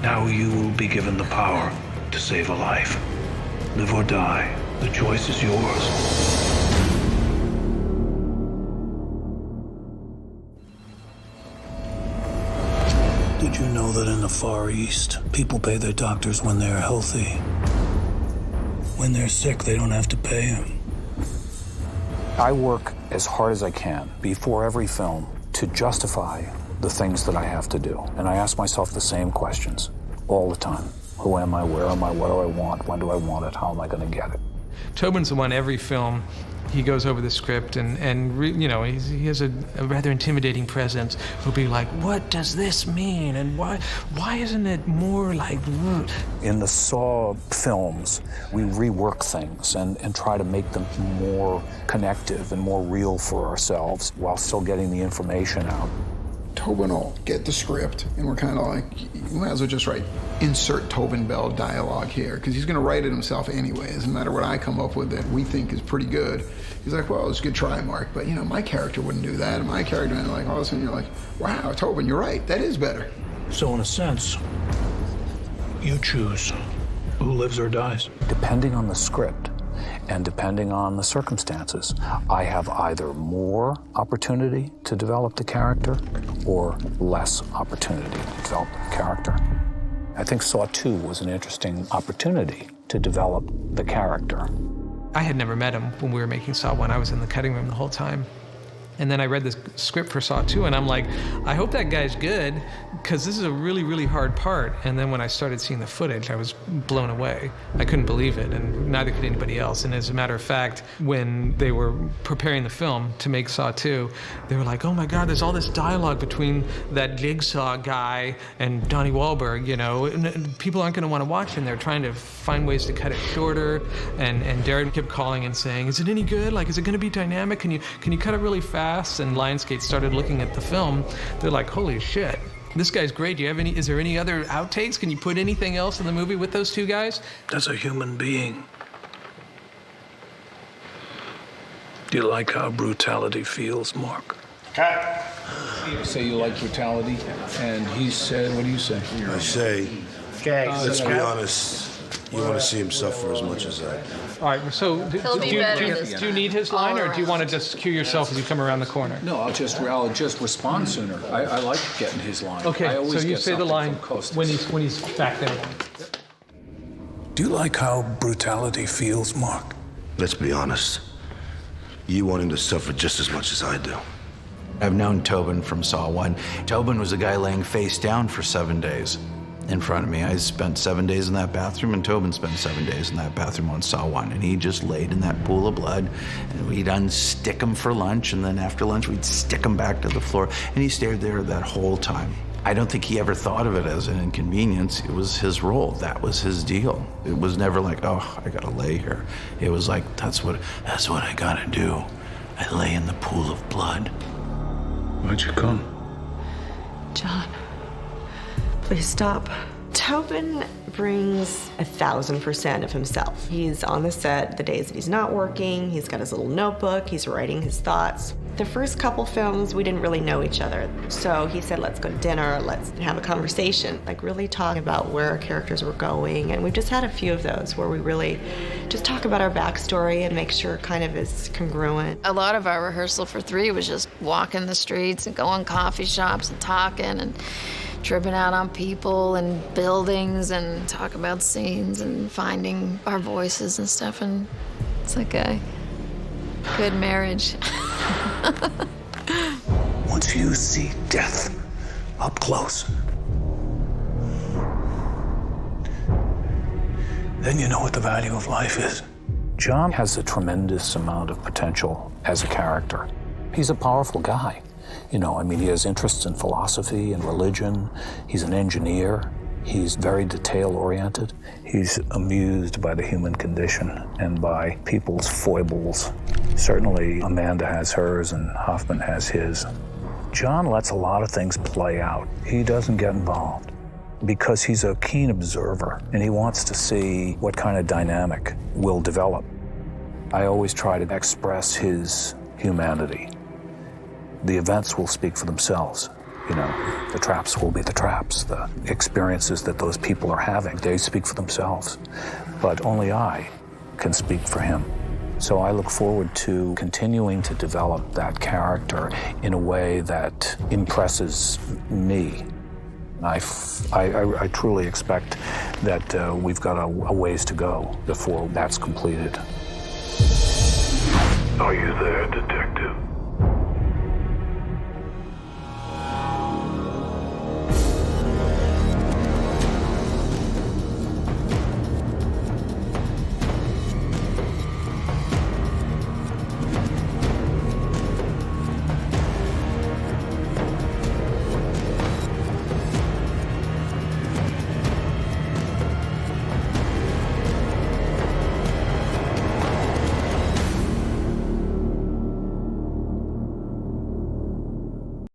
Now you will be given the power to save a life. Live or die, the choice is yours. Did you know that in the Far East, people pay their doctors when they're healthy? When they're sick, they don't have to pay them. I work as hard as I can before every film to justify the things that I have to do. And I ask myself the same questions all the time. Who am I? Where am I? What do I want? When do I want it? How am I going to get it? Tobin's the one every film. He goes over the script and you know, he has a rather intimidating presence. He'll be like, what does this mean? And why isn't it more like... In the Saw films, we rework things and try to make them more connective and more real for ourselves while still getting the information out. Tobin will get the script, and we're kind of like, you might as well just write, insert Tobin Bell dialogue here, because he's going to write it himself anyway. It doesn't matter what I come up with that we think is pretty good. He's like, well, it's a good try, Mark, but you know, my character wouldn't do that, and my character, and like all of a sudden you're like, wow, Tobin, you're right, that is better. So in a sense, you choose who lives or dies. Depending on the script and depending on the circumstances, I have either more opportunity to develop the character or less opportunity to develop the character. I think Saw 2 was an interesting opportunity to develop the character. I had never met him when we were making Saw 1. I was in the cutting room the whole time. And then I read the script for Saw 2, and I'm like, I hope that guy's good, because this is a really, really hard part. And then when I started seeing the footage, I was blown away. I couldn't believe it, and neither could anybody else. And as a matter of fact, when they were preparing the film to make Saw 2, they were like, oh my God, there's all this dialogue between that Jigsaw guy and Donnie Wahlberg, you know, and people aren't going to want to watch it, and they're trying to find ways to cut it shorter. And Darren kept calling and saying, is it any good? Like, is it going to be dynamic? Can you cut it really fast? And Lionsgate started looking at the film. They're like, holy shit, this guy's great. Is there any other outtakes? Can you put anything else in the movie with those two guys? As a human being, do you like how brutality feels, Mark? Cut. You say you like brutality, and he said, what do you say? I say, Okay. let's be honest, you want to see him suffer as much as I do. All right, so do you need his line, or do you want to just cue yourself as you come around the corner? No, I'll just respond sooner. I like getting his line. Okay, I always so you get say the something line from Costas. when he's back there. Do you like how brutality feels, Mark? Let's be honest, you want him to suffer just as much as I do. I've known Tobin from Saw 1. Tobin was a guy laying face down for 7 days in front of me. I spent 7 days in that bathroom, and Tobin spent 7 days in that bathroom on Saw 1. And he just laid in that pool of blood, and we'd unstick him for lunch, and then after lunch, we'd stick him back to the floor. And he stayed there that whole time. I don't think he ever thought of it as an inconvenience. It was his role. That was his deal. It was never like, oh, I gotta lay here. It was like, that's what I gotta do. I lay in the pool of blood. Why'd you come? John, please stop. Tobin brings 1,000% of himself. He's on the set the days that he's not working. He's got his little notebook. He's writing his thoughts. The first couple films, we didn't really know each other. So he said, let's go to dinner. Let's have a conversation. Like really talk about where our characters were going. And we've just had a few of those where we really just talk about our backstory and make sure it kind of is congruent. A lot of our rehearsal for 3 was just walking the streets and going coffee shops and talking and tripping out on people and buildings and talk about scenes and finding our voices and stuff. And it's like a good marriage. Once you see death up close, then you know what the value of life is. John has a tremendous amount of potential as a character. He's a powerful guy. You know, I mean, he has interests in philosophy and religion. He's an engineer. He's very detail-oriented. He's amused by the human condition and by people's foibles. Certainly, Amanda has hers and Hoffman has his. John lets a lot of things play out. He doesn't get involved because he's a keen observer and he wants to see what kind of dynamic will develop. I always try to express his humanity. The events will speak for themselves. You know, the traps will be the traps. The experiences that those people are having, they speak for themselves. But only I can speak for him. So I look forward to continuing to develop that character in a way that impresses me. I truly expect that we've got a ways to go before that's completed. Are you there, detective?